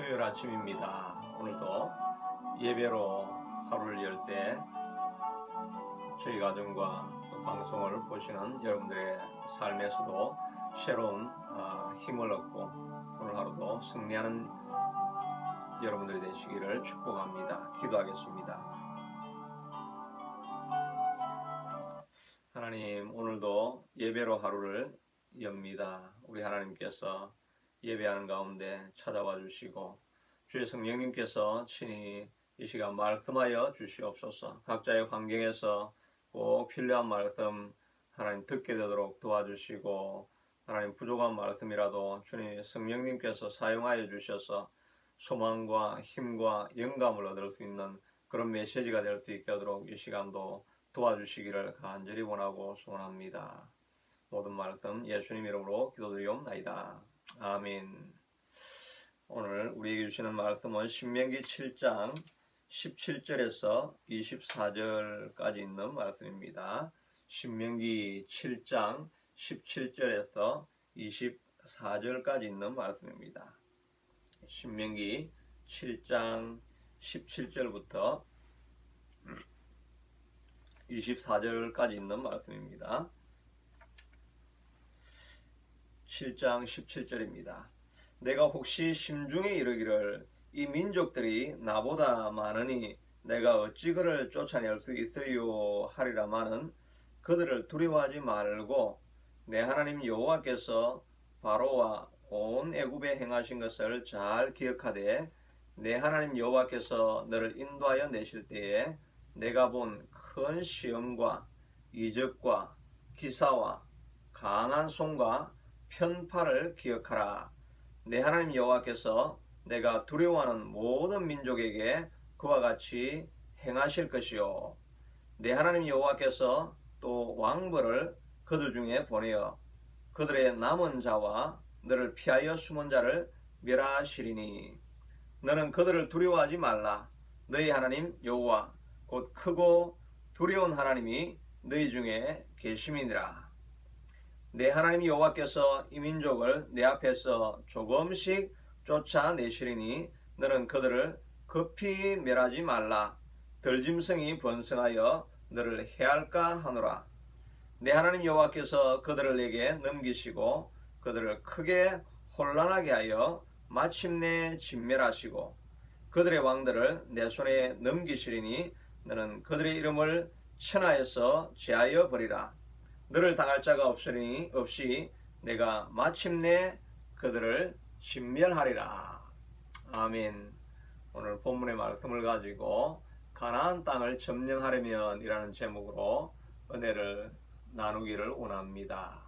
토요일 아침입니다. 오늘도 예배로 하루를 열 때 저희 가정과 또 방송을 보시는 여러분들의 삶에서도 새로운 힘을 얻고 오늘 하루도 승리하는 여러분들이 되시기를 축복합니다. 기도하겠습니다. 하나님, 오늘도 예배로 하루를 엽니다. 우리 하나님께서 예배하는 가운데 찾아와 주시고 주의 성령님께서 친히 이 시간 말씀하여 주시옵소서. 각자의 환경에서 꼭 필요한 말씀 하나님 듣게 되도록 도와주시고, 하나님 부족한 말씀이라도 주님 성령님께서 사용하여 주셔서 소망과 힘과 영감을 얻을 수 있는 그런 메시지가 될 수 있게 하도록 이 시간도 도와주시기를 간절히 원하고 소원합니다. 모든 말씀 예수님 이름으로 기도드리옵나이다. 아멘. 오늘 우리에게 주시는 말씀은 신명기 7장 17절에서 24절까지 있는 말씀입니다. 신명기 7장 17절에서 24절까지 있는 말씀입니다. 신명기 7장 17절부터 24절까지 있는 말씀입니다. 7장 17절입니다. 내가 혹시 심중에 이르기를 이 민족들이 나보다 많으니 내가 어찌 그를 쫓아낼 수 있으리요 하리라마는 그들을 두려워하지 말고 내 하나님 여호와께서 바로와 온 애굽에 행하신 것을 잘 기억하되 내 하나님 여호와께서 너를 인도하여 내실 때에 내가 본 큰 시험과 이적과 기사와 강한 손과 편파를 기억하라. 내 하나님 여호와께서 내가 두려워하는 모든 민족에게 그와 같이 행하실 것이요 내 하나님 여호와께서 또 왕벌을 그들 중에 보내어 그들의 남은 자와 너를 피하여 숨은 자를 멸하시리니 너는 그들을 두려워하지 말라. 너희 하나님 여호와 곧 크고 두려운 하나님이 너희 중에 계심이니라. 내 하나님 여호와께서 이 민족을 내 앞에서 조금씩 쫓아내시리니 너는 그들을 급히 멸하지 말라. 덜짐승이 번성하여 너를 해할까 하노라. 내 하나님 여호와께서 그들을 내게 넘기시고 그들을 크게 혼란하게 하여 마침내 진멸하시고 그들의 왕들을 내 손에 넘기시리니 너는 그들의 이름을 천하에서 제하여 버리라. 너를 당할 자가 없이 내가 마침내 그들을 진멸하리라. 아멘. 오늘 본문의 말씀을 가지고 가나안 땅을 점령하려면 이라는 제목으로 은혜를 나누기를 원합니다.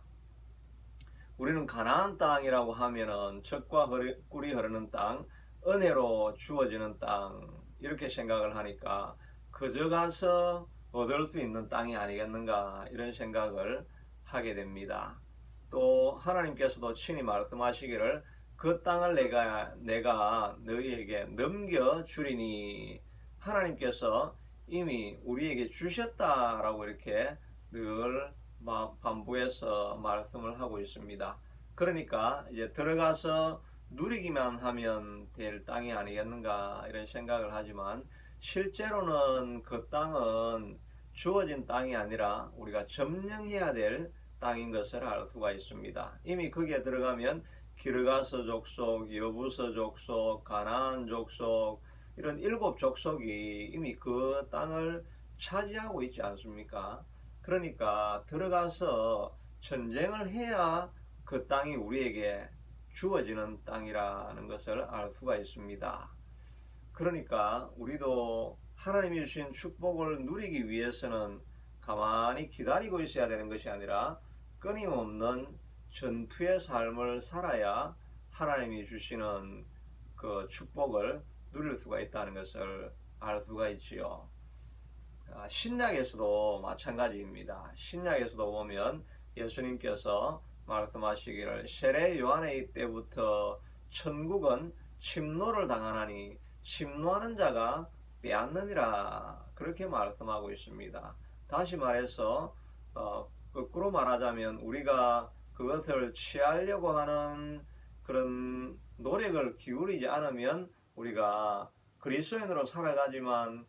우리는 가나안 땅이라고 하면은 젖과 꿀이 흐르는 땅, 은혜로 주어지는 땅 이렇게 생각을 하니까 그저 가서 얻을 수 있는 땅이 아니겠는가 이런 생각을 하게 됩니다. 또 하나님께서도 친히 말씀하시기를 그 땅을 내가 너희에게 넘겨주리니 하나님께서 이미 우리에게 주셨다라고 이렇게 늘 반복해서 말씀을 하고 있습니다. 그러니까 이제 들어가서 누리기만 하면 될 땅이 아니겠는가 이런 생각을 하지만 실제로는 그 땅은 주어진 땅이 아니라 우리가 점령해야 될 땅인 것을 알 수가 있습니다. 이미 거기에 들어가면 기르가서 족속, 여부서 족속, 가나안 족속 이런 7 족속이 이미 그 땅을 차지하고 있지 않습니까? 그러니까 들어가서 전쟁을 해야 그 땅이 우리에게 주어지는 땅이라는 것을 알 수가 있습니다. 그러니까 우리도 하나님이 주신 축복을 누리기 위해서는 가만히 기다리고 있어야 되는 것이 아니라 끊임없는 전투의 삶을 살아야 하나님이 주시는 그 축복을 누릴 수가 있다는 것을 알 수가 있지요. 신약에서도 마찬가지입니다. 신약에서도 보면 예수님께서 말씀하시기를 세례 요한의 때부터 천국은 침노를 당하나니 침노하는 자가 빼앗느니라 그렇게 말씀하고 있습니다. 다시 말해서 거꾸로 말하자면 우리가 그것을 취하려고 하는 그런 노력을 기울이지 않으면 우리가 그리스도인으로 살아가지만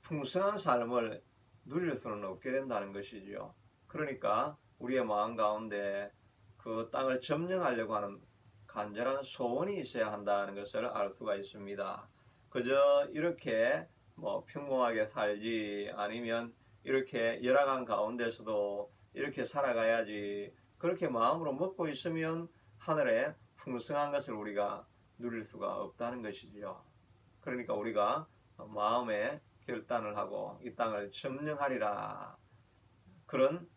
풍성한 삶을 누릴 수는 없게 된다는 것이지요. 그러니까 우리의 마음 가운데 그 땅을 점령하려고 하는 간절한 소원이 있어야 한다는 것을 알 수가 있습니다. 그저 이렇게 뭐 평범하게 살지 아니면 이렇게 열악한 가운데서도 이렇게 살아가야지 그렇게 마음으로 먹고 있으면 하늘에 풍성한 것을 우리가 누릴 수가 없다는 것이지요. 그러니까 우리가 마음에 결단을 하고 이 땅을 점령하리라 그런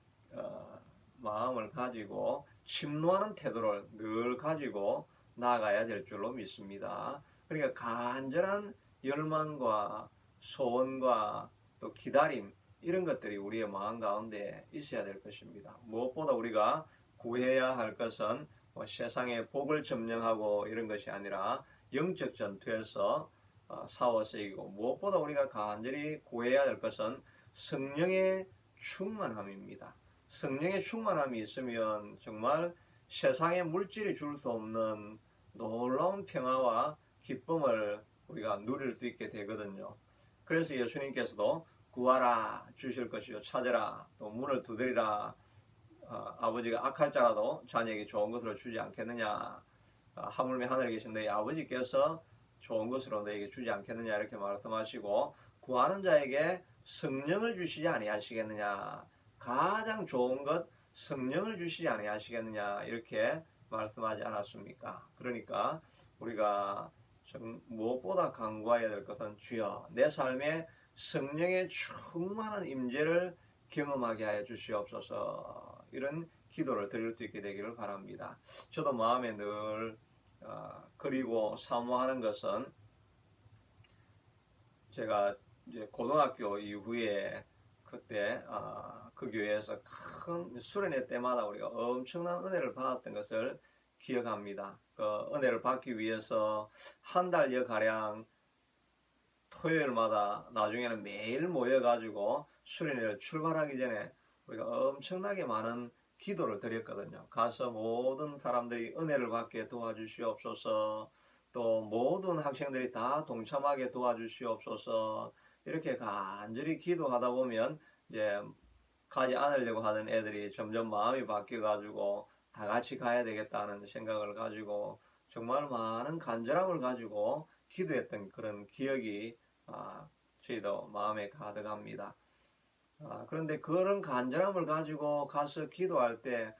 마음을 가지고 침노하는 태도를 늘 가지고 나아가야 될 줄로 믿습니다. 그러니까 간절한 열망과 소원과 또 기다림 이런 것들이 우리의 마음 가운데 있어야 될 것입니다. 무엇보다 우리가 구해야 할 것은 뭐 세상의 복을 점령하고 이런 것이 아니라 영적 전투에서 싸워서 이기고 무엇보다 우리가 간절히 구해야 할 것은 성령의 충만함입니다. 성령의 충만함이 있으면 정말 세상의 물질이 줄 수 없는 놀라운 평화와 기쁨을 우리가 누릴 수 있게 되거든요. 그래서 예수님께서도 구하라 주실 것이요 찾으라 또 문을 두드리라 아버지가 악할 자라도 자녀에게 좋은 것으로 주지 않겠느냐 하물며 하늘에 계신 너희 아버지께서 좋은 것으로 너에게 주지 않겠느냐 이렇게 말씀하시고 구하는 자에게 성령을 주시지 아니하시겠느냐 가장 좋은 것 성령을 주시지 아니하시겠느냐 이렇게 말씀하지 않았습니까? 그러니까 우리가 무엇보다 간구해야 될 것은 주여 내 삶에 성령의 충만한 임재를 경험하게 하여 주시옵소서 이런 기도를 드릴 수 있게 되기를 바랍니다. 저도 마음에 늘 그리고 사모하는 것은 제가 이제 고등학교 이후에 그때 그 교회에서 큰 수련회 때마다 우리가 엄청난 은혜를 받았던 것을 기억합니다. 그 은혜를 받기 위해서 한 달여 가량 토요일마다 나중에는 매일 모여가지고 수련회를 출발하기 전에 우리가 엄청나게 많은 기도를 드렸거든요. 가서 모든 사람들이 은혜를 받게 도와주시옵소서 또 모든 학생들이 다 동참하게 도와주시옵소서 이렇게 간절히 기도하다 보면 이제 가지 않으려고 하던 애들이 점점 마음이 바뀌어가지고 다 같이 가야 되겠다는 생각을 가지고 정말 많은 간절함을 가지고 기도했던 그런 기억이 저희도 마음에 가득합니다. 그런데 그런 간절함을 가지고 가서 기도할 때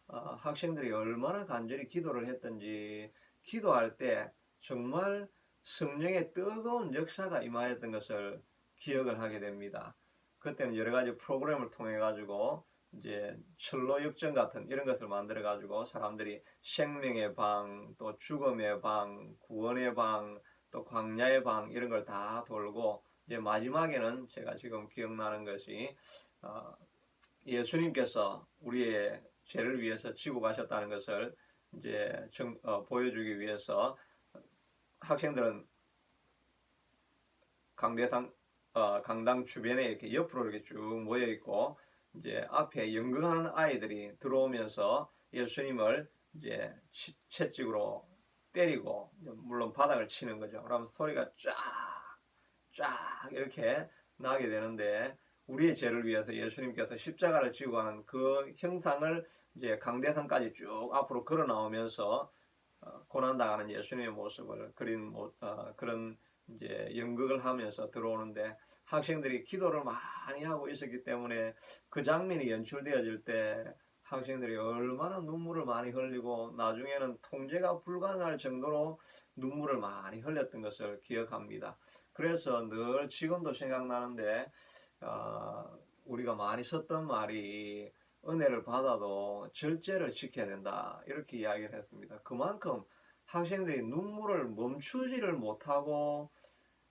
학생들이 얼마나 간절히 기도를 했던지 기도할 때 정말 성령의 뜨거운 역사가 임하였던 것을 기억을 하게 됩니다. 그때는 여러 가지 프로그램을 통해 가지고 이제 철로 역전 같은 이런 것을 만들어 가지고 사람들이 생명의 방, 또 죽음의 방, 구원의 방, 또 광야의 방 이런 걸 다 돌고 이제 마지막에는 제가 지금 기억나는 것이 예수님께서 우리의 죄를 위해서 지고 가셨다는 것을 이제 보여주기 위해서 학생들은 강당 주변에 이렇게 옆으로 이렇게 쭉 모여 있고 이제 앞에 연극하는 아이들이 들어오면서 예수님을 이제 채찍으로 때리고 물론 바닥을 치는 거죠. 그러면 소리가 쫙 이렇게 나게 되는데 우리의 죄를 위해서 예수님께서 십자가를 지고 가는 그 형상을 이제 강대상까지 쭉 앞으로 걸어 나오면서 고난당하는 예수님의 모습을 그린 그런 이제 연극을 하면서 들어오는데 학생들이 기도를 많이 하고 있었기 때문에 그 장면이 연출되어질 때 학생들이 얼마나 눈물을 많이 흘리고 나중에는 통제가 불가능할 정도로 눈물을 많이 흘렸던 것을 기억합니다. 그래서 늘 지금도 생각나는데 우리가 많이 썼던 말이 은혜를 받아도 절제를 지켜야 된다 이렇게 이야기를 했습니다. 그만큼 학생들이 눈물을 멈추지를 못하고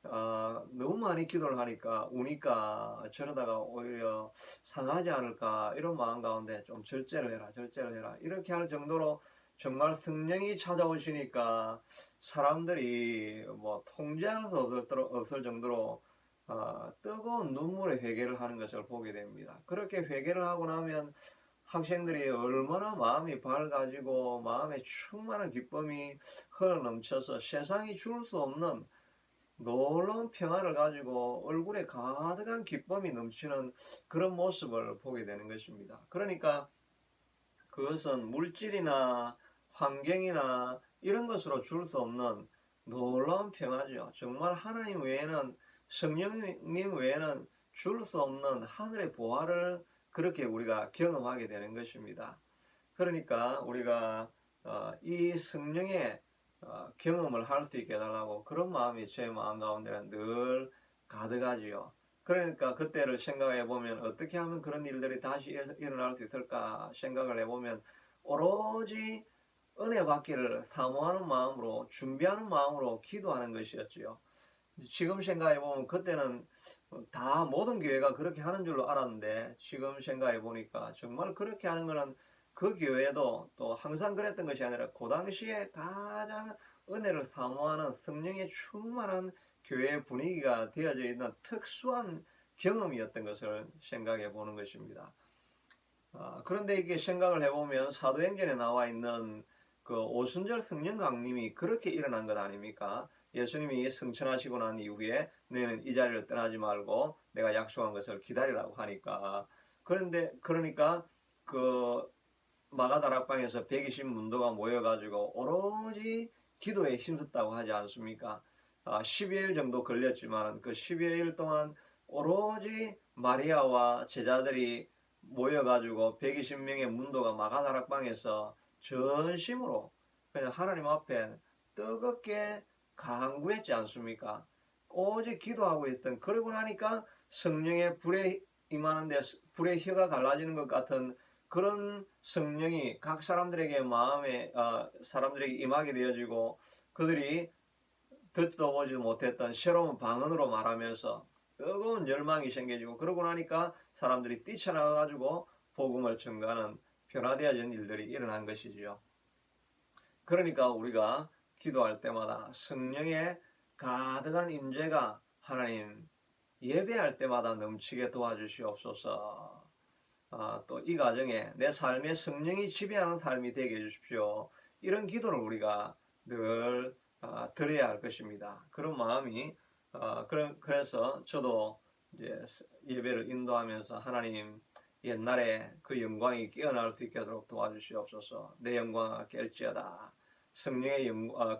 너무 많이 기도를 하니까 우니까 저러다가 오히려 상하지 않을까 이런 마음 가운데 좀 절제를 해라 이렇게 할 정도로 정말 성령이 찾아오시니까 사람들이 뭐 통제할 수 없을 정도로 뜨거운 눈물의 회개를 하는 것을 보게 됩니다. 그렇게 회개를 하고 나면 학생들이 얼마나 마음이 밝아지고 마음에 충만한 기쁨이 흘러넘쳐서 세상이 줄 수 없는 놀라운 평화를 가지고 얼굴에 가득한 기쁨이 넘치는 그런 모습을 보게 되는 것입니다. 그러니까 그것은 물질이나 환경이나 이런 것으로 줄 수 없는 놀라운 평화죠. 정말 하나님 외에는, 성령님 외에는 줄 수 없는 하늘의 보화를 그렇게 우리가 경험하게 되는 것입니다. 그러니까 우리가 이 성령의 경험을 할 수 있게 해달라고 그런 마음이 제 마음 가운데는 늘 가득하지요. 그러니까 그때를 생각해 보면 어떻게 하면 그런 일들이 다시 일어날 수 있을까 생각을 해보면 오로지 은혜 받기를 사모하는 마음으로, 준비하는 마음으로 기도하는 것이었지요. 지금 생각해 보면 그때는 다 모든 교회가 그렇게 하는 줄로 알았는데 지금 생각해 보니까 정말 그렇게 하는 것은 그 교회도 또 항상 그랬던 것이 아니라 그 당시에 가장 은혜를 사모하는 성령의 충만한 교회 분위기가 되어져 있는 특수한 경험이었던 것을 생각해 보는 것입니다. 그런데 이게 생각을 해보면 사도행전에 나와 있는 그 오순절 성령 강림이 그렇게 일어난 것 아닙니까? 예수님이 승천하시고 난 이후에 너희는 이 자리를 떠나지 말고 내가 약속한 것을 기다리라고 하니까, 그런데 그러니까 그 마가다락방에서 120 문도가 모여가지고 오로지 기도에 힘썼다고 하지 않습니까? 10여일 정도 걸렸지만 그 10여일 동안 오로지 마리아와 제자들이 모여가지고 120명의 문도가 마가다락방에서 전심으로 그냥 하나님 앞에 뜨겁게 간구했지 않습니까? 오직 기도하고 있던, 그러고 나니까 성령의 불에 임하는데 불의 혀가 갈라지는 것 같은 그런 성령이 각 사람들에게 마음에 사람들에게 임하게 되어지고 그들이 듣도 보지도 못했던 새로운 방언으로 말하면서 뜨거운 열망이 생겨지고, 그러고 나니까 사람들이 뛰쳐나가 가지고 복음을 전가하는 변화되어진 일들이 일어난 것이지요. 그러니까 우리가 기도할 때마다 성령의 가득한 임재가 하나님 예배할 때마다 넘치게 도와주시옵소서. 또 이 가정에 내 삶에 성령이 지배하는 삶이 되게 해주십시오. 이런 기도를 우리가 늘 드려야 할 것입니다. 그런 마음이 그래서 저도 이제 예배를 인도하면서 하나님 옛날에 그 영광이 깨어날 수 있게 하도록 도와주시옵소서. 내 영광아 깰지어다. 성령의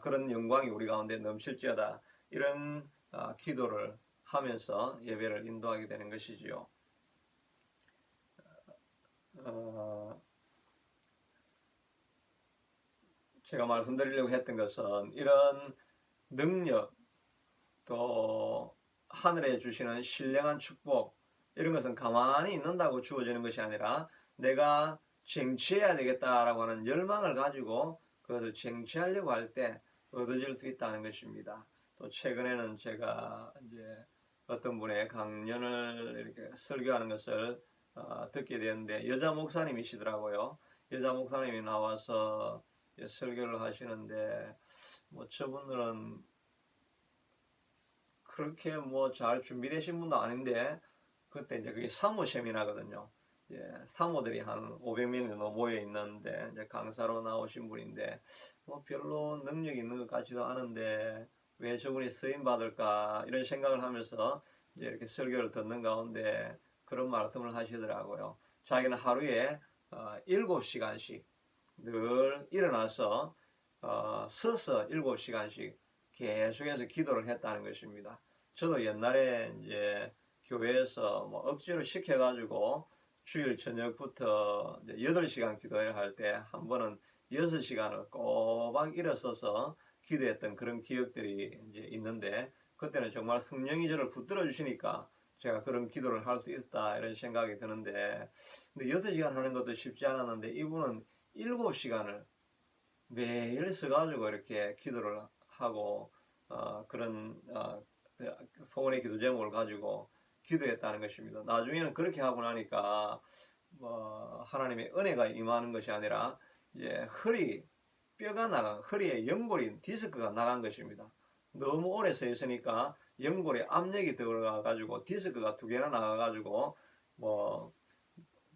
그런 영광이 우리 가운데 넘칠지어다. 이런 기도를 하면서 예배를 인도하게 되는 것이지요. 제가 말씀드리려고 했던 것은 이런 능력, 또 하늘에 주시는 신령한 축복, 이런 것은 가만히 있는다고 주어지는 것이 아니라 내가 쟁취해야 되겠다라고 하는 열망을 가지고 그것을 쟁취하려고 할 때 얻어질 수 있다는 것입니다. 또 최근에는 제가 이제 어떤 분의 강연을 이렇게 설교하는 것을 듣게 되었는데 여자 목사님이시더라고요. 여자 목사님이 나와서 설교를 하시는데 뭐 저분들은 그렇게 뭐 잘 준비되신 분도 아닌데 그때 이제 그게 사모 세미나거든요. 사모들이 한 500명 정도 모여 있는데 이제 강사로 나오신 분인데 뭐 별로 능력 있는 것 같지도 않은데 왜 저분이 쓰임 받을까 이런 생각을 하면서 이제 이렇게 설교를 듣는 가운데 그런 말씀을 하시더라고요. 자기는 하루에 7시간씩 늘 일어나서 서서 7시간씩 계속해서 기도를 했다는 것입니다. 저도 옛날에 이제 교회에서 뭐 억지로 시켜가지고 주일 저녁부터 8시간 기도해야 할 때 한 번은 6시간을 꼬박 일어서서 기도했던 그런 기억들이 이제 있는데, 그때는 정말 성령이 저를 붙들어 주시니까 제가 그런 기도를 할 수 있다 이런 생각이 드는데, 근데 6시간 하는 것도 쉽지 않았는데 이분은 7시간을 매일 서가지고 이렇게 기도를 하고 그런 소원의 기도 제목을 가지고 기도했다는 것입니다. 나중에는 그렇게 하고 나니까 하나님의 은혜가 임하는 것이 아니라 이제 허리에 연골이 디스크가 나간 것입니다. 너무 오래 서 있으니까 연골에 압력이 들어가 가지고 디스크가 2개나 나가 가지고 뭐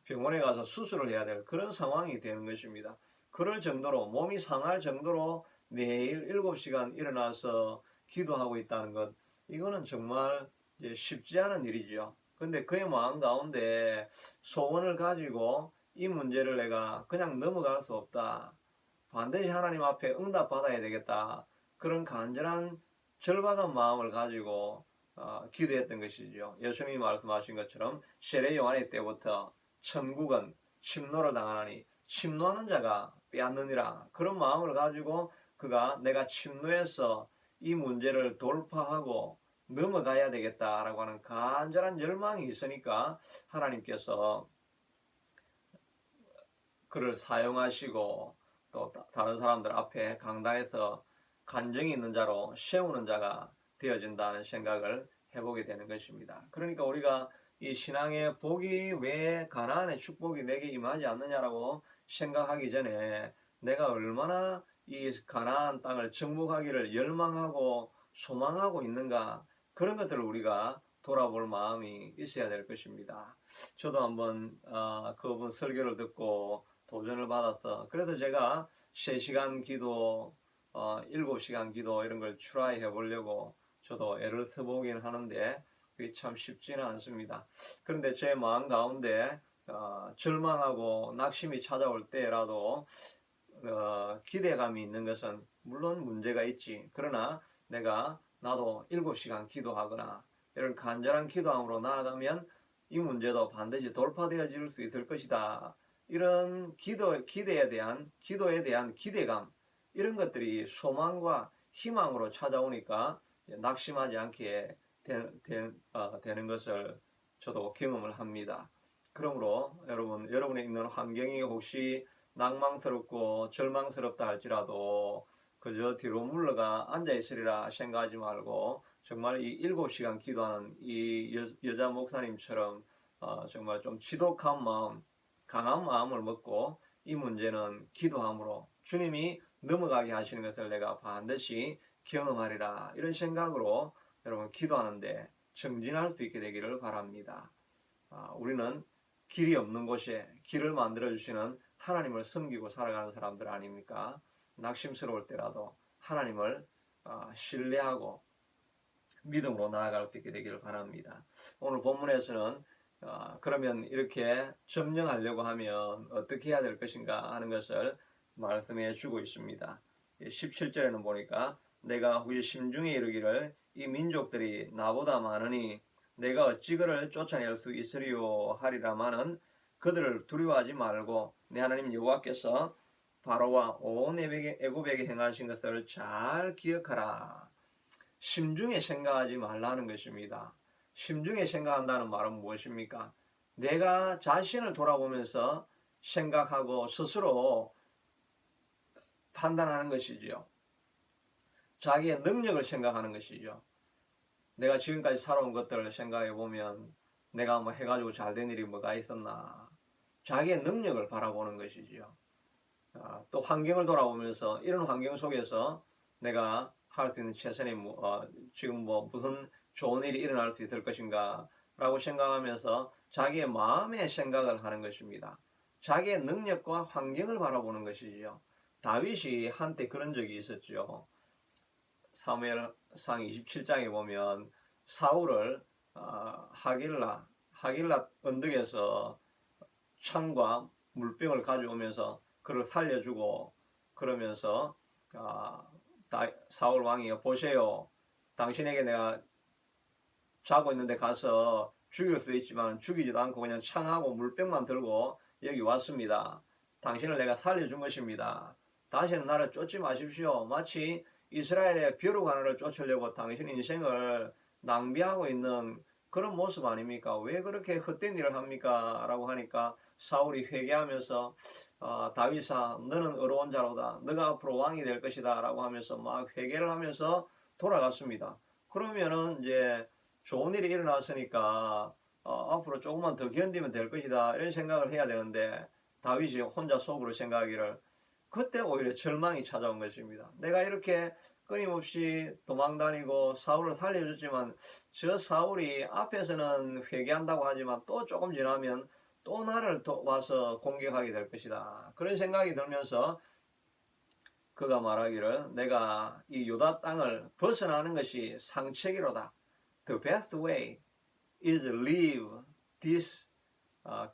병원에 가서 수술을 해야 될 그런 상황이 되는 것입니다. 그럴 정도로 몸이 상할 정도로 매일 7시간 일어나서 기도하고 있다는 것, 이거는 정말 쉽지 않은 일이죠. 근데 그의 마음 가운데 소원을 가지고 이 문제를 내가 그냥 넘어갈 수 없다. 반드시 하나님 앞에 응답받아야 되겠다. 그런 간절한 절박한 마음을 가지고 기도했던 것이죠. 예수님이 말씀하신 것처럼 세례 요한의 때부터 천국은 침노를 당하나니 침노하는 자가 빼앗느니라. 그런 마음을 가지고 그가 내가 침노해서 이 문제를 돌파하고 넘어가야 되겠다라고 하는 간절한 열망이 있으니까 하나님께서 그를 사용하시고 또 다른 사람들 앞에 강단에서 간정이 있는 자로 세우는 자가 되어진다는 생각을 해보게 되는 것입니다. 그러니까 우리가 이 신앙의 복이 왜 가나안의 축복이 내게 임하지 않느냐라고 생각하기 전에 내가 얼마나 이 가나안 땅을 정복하기를 열망하고 소망하고 있는가, 그런 것들을 우리가 돌아볼 마음이 있어야 될 것입니다. 저도 한번 그분 설교를 듣고 도전을 받았어. 그래서 제가 3시간 기도, 7시간 기도 이런 걸 트라이 해보려고 저도 애를 써보긴 하는데 그게 참 쉽지는 않습니다. 그런데 제 마음 가운데 절망하고 낙심이 찾아올 때라도 기대감이 있는 것은 물론 문제가 있지. 그러나 나도 7시간 기도하거나 이런 간절한 기도함으로 나아가면 이 문제도 반드시 돌파되어질 수 있을 것이다. 이런 기도에 대한 기대감, 이런 것들이 소망과 희망으로 찾아오니까 낙심하지 않게 되는 것을 저도 경험을 합니다. 그러므로 여러분이 있는 환경이 혹시 낭망스럽고 절망스럽다 할지라도 그저 뒤로 물러가 앉아있으리라 생각하지 말고 정말 이 7시간 기도하는 이 여자 목사님처럼 정말 좀 지독한 마음, 강한 마음을 먹고 이 문제는 기도함으로 주님이 넘어가게 하시는 것을 내가 반드시 경험하리라, 이런 생각으로 여러분 기도하는데 정진할 수 있게 되기를 바랍니다. 우리는 길이 없는 곳에 길을 만들어 주시는 하나님을 섬기고 살아가는 사람들 아닙니까? 낙심스러울 때라도 하나님을 신뢰하고 믿음으로 나아갈 수 있게 되기를 바랍니다. 오늘 본문에서는 그러면 이렇게 점령하려고 하면 어떻게 해야 될 것인가 하는 것을 말씀해 주고 있습니다. 17절에는 보니까 내가 후에 심중에 이르기를 이 민족들이 나보다 많으니 내가 어찌 그를 쫓아낼 수 있으리요 하리라마는 그들을 두려워하지 말고 내 하나님 여호와께서 바로와 온 애굽에게 행하신 것을 잘 기억하라. 심중에 생각하지 말라는 것입니다. 심중에 생각한다는 말은 무엇입니까? 내가 자신을 돌아보면서 생각하고 스스로 판단하는 것이지요. 자기의 능력을 생각하는 것이죠. 내가 지금까지 살아온 것들을 생각해 보면 내가 뭐 해가지고 잘된 일이 뭐가 있었나. 자기의 능력을 바라보는 것이지요. 또 환경을 돌아보면서 이런 환경 속에서 내가 할 수 있는 최선의 지금 무슨 좋은 일이 일어날 수 있을 것인가 라고 생각하면서 자기의 마음의 생각을 하는 것입니다. 자기의 능력과 환경을 바라보는 것이지요. 다윗이 한때 그런 적이 있었죠. 사무엘상 27장에 보면 사울을 하길라 언덕에서 창과 물병을 가져오면서 그를 살려주고 그러면서 사울 왕이 보세요, 당신에게 내가 자고 있는데 가서 죽일 수도 있지만 죽이지도 않고 그냥 창하고 물병만 들고 여기 왔습니다. 당신을 내가 살려준 것입니다. 다시는 나를 쫓지 마십시오. 마치 이스라엘의 벼룩 하나를 쫓으려고 당신 인생을 낭비하고 있는 그런 모습 아닙니까? 왜 그렇게 헛된 일을 합니까? 라고 하니까 사울이 회개하면서 다윗아, 너는 의로운 자로다. 너가 앞으로 왕이 될 것이다. 라고 하면서 막 회개를 하면서 돌아갔습니다. 그러면은 이제 좋은 일이 일어났으니까 앞으로 조금만 더 견디면 될 것이다, 이런 생각을 해야 되는데 다윗이 혼자 속으로 생각하기를 그때 오히려 절망이 찾아온 것입니다. 내가 이렇게 끊임없이 도망다니고 사울을 살려줬지만 저 사울이 앞에서는 회개한다고 하지만 또 조금 지나면 또 나를 와서 공격하게 될 것이다. 그런 생각이 들면서 그가 말하기를 내가 이 유다 땅을 벗어나는 것이 상책이로다. The best way is leave this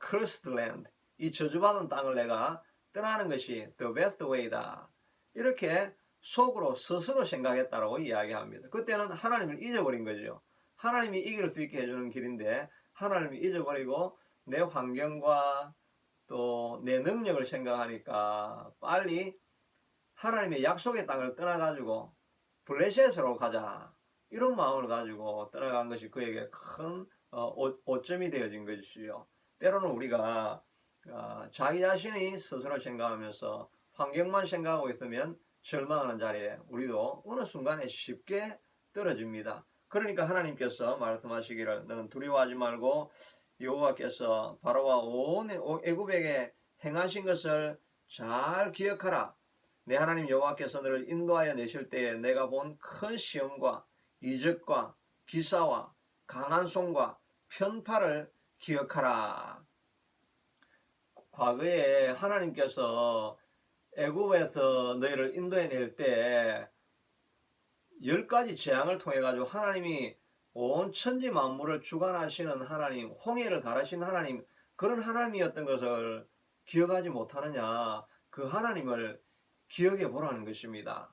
cursed land. 이 저주받은 땅을 내가 떠나는 것이 the best way다. 이렇게 속으로 스스로 생각했다라고 이야기합니다. 그때는 하나님을 잊어버린 거죠. 하나님이 이길 수 있게 해주는 길인데 하나님이 잊어버리고 내 환경과 또 내 능력을 생각하니까 빨리 하나님의 약속의 땅을 떠나가지고 블레셋으로 가자. 이런 마음을 가지고 떠나간 것이 그에게 큰 오점이 되어진 것이요. 때로는 우리가 자기 자신이 스스로 생각하면서 환경만 생각하고 있으면 절망하는 자리에 우리도 어느 순간에 쉽게 떨어집니다. 그러니까 하나님께서 말씀하시기를 너는 두려워하지 말고 여호와께서 바로와 온 애굽에게 행하신 것을 잘 기억하라. 내 하나님 여호와께서 너를 인도하여 내실 때에 내가 본 큰 시험과 이적과 기사와 강한 손과 편파를 기억하라. 과거에 하나님께서 애굽에서 너희를 인도해 낼 때 10가지 재앙을 통해 가지고 하나님이 온 천지 만물을 주관하시는 하나님, 홍해를 가르신 하나님, 그런 하나님이었던 것을 기억하지 못하느냐. 그 하나님을 기억해 보라는 것입니다.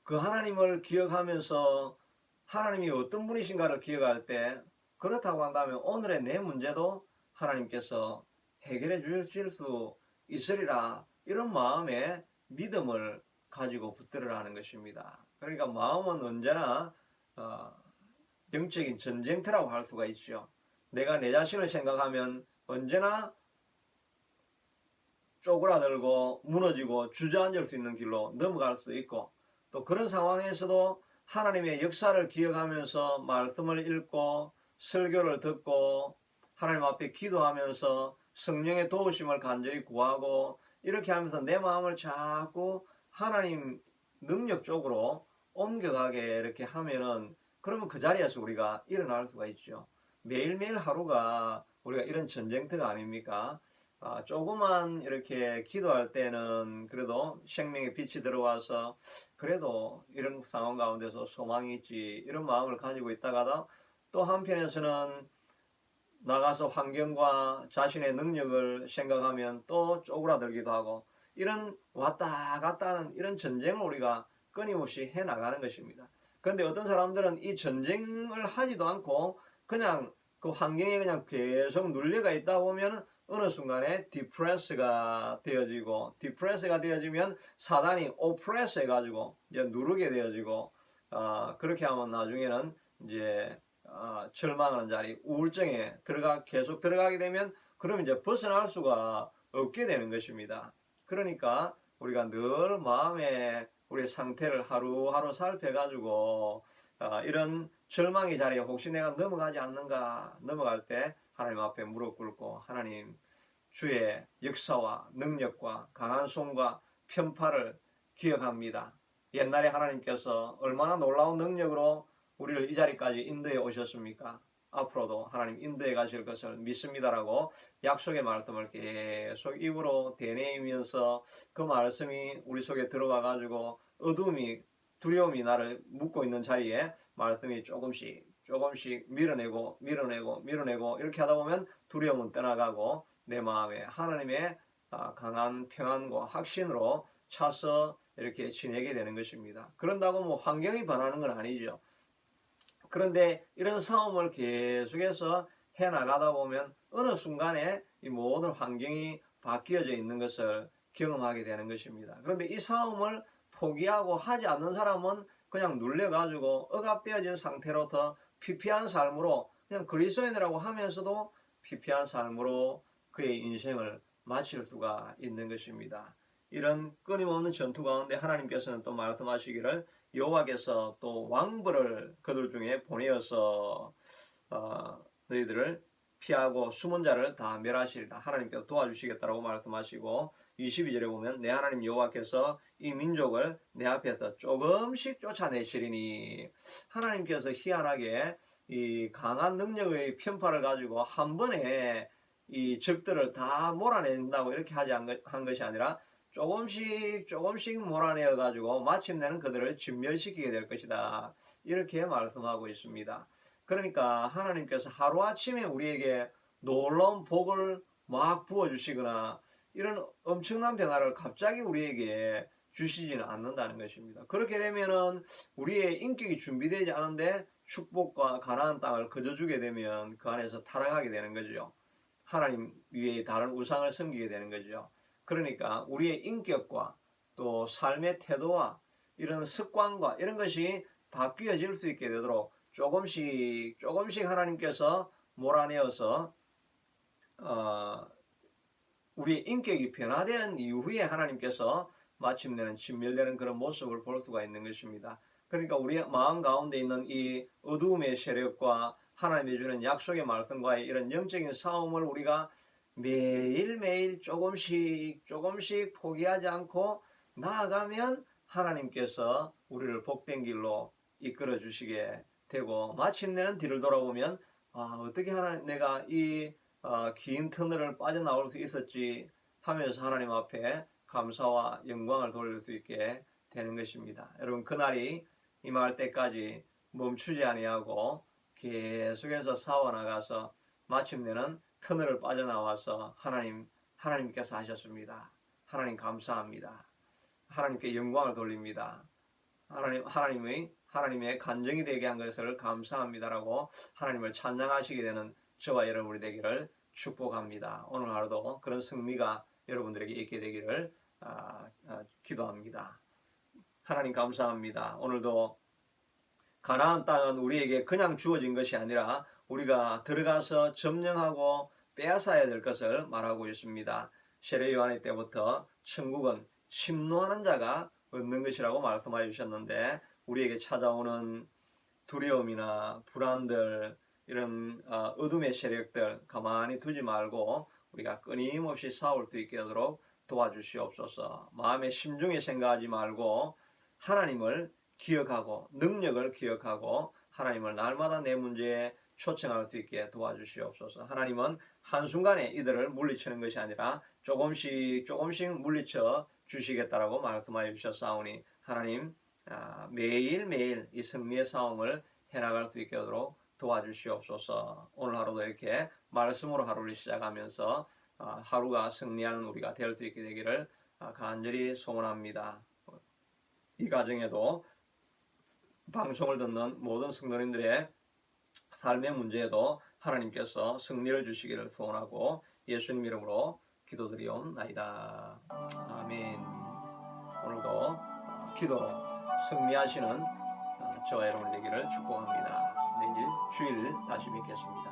그 하나님을 기억하면서 하나님이 어떤 분이신가를 기억할 때 그렇다고 한다면 오늘의 내 문제도 하나님께서 해결해 주실 수 있으리라. 이런 마음의 믿음을 가지고 붙들으라는 것입니다. 그러니까 마음은 언제나 영적인 전쟁터라고 할 수가 있죠. 내가 내 자신을 생각하면 언제나 쪼그라들고 무너지고 주저앉을 수 있는 길로 넘어갈 수 있고 또 그런 상황에서도 하나님의 역사를 기억하면서 말씀을 읽고 설교를 듣고 하나님 앞에 기도하면서 성령의 도우심을 간절히 구하고 이렇게 하면서 내 마음을 자꾸 하나님 능력 쪽으로 옮겨가게 이렇게 하면은 그러면 그 자리에서 우리가 일어날 수가 있죠. 매일매일 하루가 우리가 이런 전쟁터가 아닙니까? 조금만 이렇게 기도할 때는 그래도 생명의 빛이 들어와서 그래도 이런 상황 가운데서 소망이 있지 이런 마음을 가지고 있다가도 또 한편에서는 나가서 환경과 자신의 능력을 생각하면 또 쪼그라들기도 하고 이런 왔다 갔다 하는 이런 전쟁을 우리가 끊임없이 해 나가는 것입니다. 그런데 어떤 사람들은 이 전쟁을 하지도 않고 그냥 그 환경에 그냥 계속 눌려가 있다 보면 어느 순간에 디프레스가 되어지면 사단이 오프레스 해가지고 이제 누르게 되어지고 그렇게 하면 나중에는 이제 절망하는 자리, 우울증에 계속 들어가게 되면 그러면 이제 벗어날 수가 없게 되는 것입니다. 그러니까 우리가 늘 마음의 우리 상태를 하루하루 살펴가지고 이런 절망의 자리에 혹시 내가 넘어가지 않는가 넘어갈 때 하나님 앞에 무릎 꿇고 하나님 주의 역사와 능력과 강한 손과 편파를 기억합니다. 옛날에 하나님께서 얼마나 놀라운 능력으로 우리를 이 자리까지 인도해 오셨습니까? 앞으로도 하나님 인도해 가실 것을 믿습니다라고 약속의 말씀을 계속 입으로 되뇌이면서 그 말씀이 우리 속에 들어와 가지고 어둠이 두려움이 나를 묶고 있는 자리에 말씀이 조금씩 밀어내고 이렇게 하다 보면 두려움은 떠나가고 내 마음에 하나님의 강한 평안과 확신으로 차서 이렇게 지내게 되는 것입니다. 그런다고 뭐 환경이 변하는 건 아니죠. 그런데 이런 싸움을 계속해서 해나가다 보면 어느 순간에 이 모든 환경이 바뀌어져 있는 것을 경험하게 되는 것입니다. 그런데 이 싸움을 포기하고 하지 않는 사람은 그냥 눌려가지고 억압되어진 상태로서 피폐한 삶으로 그냥 그리스도인이라고 하면서도 피폐한 삶으로 그의 인생을 마칠 수가 있는 것입니다. 이런 끊임없는 전투 가운데 하나님께서는 또 말씀하시기를 여호와께서 또 왕벌을 그들 중에 보내어서 너희들을 피하고 숨은 자를 다 멸하시리라. 하나님께서 도와주시겠다라고 말씀하시고 22절에 보면 내 하나님 여호와께서 이 민족을 내 앞에서 조금씩 쫓아내시리니 하나님께서 희한하게 이 강한 능력의 편파를 가지고 한 번에 이 적들을 다 몰아낸다고 이렇게 한 것이 아니라 조금씩 몰아내어 가지고 마침내는 그들을 진멸시키게 될 것이다. 이렇게 말씀하고 있습니다. 그러니까 하나님께서 하루아침에 우리에게 놀라운 복을 막 부어주시거나 이런 엄청난 변화를 갑자기 우리에게 주시지는 않는다는 것입니다. 그렇게 되면은 우리의 인격이 준비되지 않은데 축복과 가나안 땅을 거저주게 되면 그 안에서 타락하게 되는 거죠. 하나님 위에 다른 우상을 섬기게 되는 거죠. 그러니까 우리의 인격과 또 삶의 태도와 이런 습관과 이런 것이 바뀌어질 수 있게 되도록 조금씩 하나님께서 몰아내어서 우리의 인격이 변화된 이후에 하나님께서 마침내는 진멸되는 그런 모습을 볼 수가 있는 것입니다. 그러니까 우리의 마음 가운데 있는 이 어두움의 세력과 하나님이 주는 약속의 말씀과의 이런 영적인 싸움을 우리가 매일매일 조금씩 포기하지 않고 나아가면 하나님께서 우리를 복된 길로 이끌어 주시게 되고 마침내는 뒤를 돌아보면 어떻게 내가 이 긴 터널을 빠져나올 수 있었지 하면서 하나님 앞에 감사와 영광을 돌릴 수 있게 되는 것입니다. 여러분 그날이 임할 때까지 멈추지 아니하고 계속해서 싸워나가서 마침내는 터널을 빠져나와서 하나님께서 하셨습니다. 하나님 감사합니다. 하나님께 영광을 돌립니다. 하나님의 간증이 되게 한 것을 감사합니다라고 하나님을 찬양하시게 되는 저와 여러분이 되기를 축복합니다. 오늘 하루도 그런 승리가 여러분들에게 있게 되기를 기도합니다. 하나님 감사합니다. 오늘도 가나안 땅은 우리에게 그냥 주어진 것이 아니라 우리가 들어가서 점령하고 빼앗아야 될 것을 말하고 있습니다. 세례 요한의 때부터 천국은 침노하는 자가 얻는 것이라고 말씀하여 주셨는데 우리에게 찾아오는 두려움이나 불안들 이런 어둠의 세력들 가만히 두지 말고 우리가 끊임없이 싸울 수 있게 하도록 도와주시옵소서. 마음의 심중에 생각하지 말고 하나님을 기억하고 능력을 기억하고 하나님을 날마다 내 문제에 초청할 수 있게 도와주시옵소서. 하나님은 한순간에 이들을 물리치는 것이 아니라 조금씩 물리쳐 주시겠다라고 말씀하여 주셨사오니 하나님 매일매일 이 승리의 싸움을 해나갈 수 있게 하도록 도와주시옵소서. 오늘 하루도 이렇게 말씀으로 하루를 시작하면서 하루가 승리하는 우리가 될 수 있게 되기를 간절히 소원합니다. 이 과정에도 방송을 듣는 모든 성도님들의 삶의 문제에도 하나님께서 승리를 주시기를 소원하고 예수님 이름으로 기도드리옵나이다. 아멘. 오늘도 기도로 승리하시는 저와 여러분 되기를 축복합니다. 내일 주일 다시 뵙겠습니다.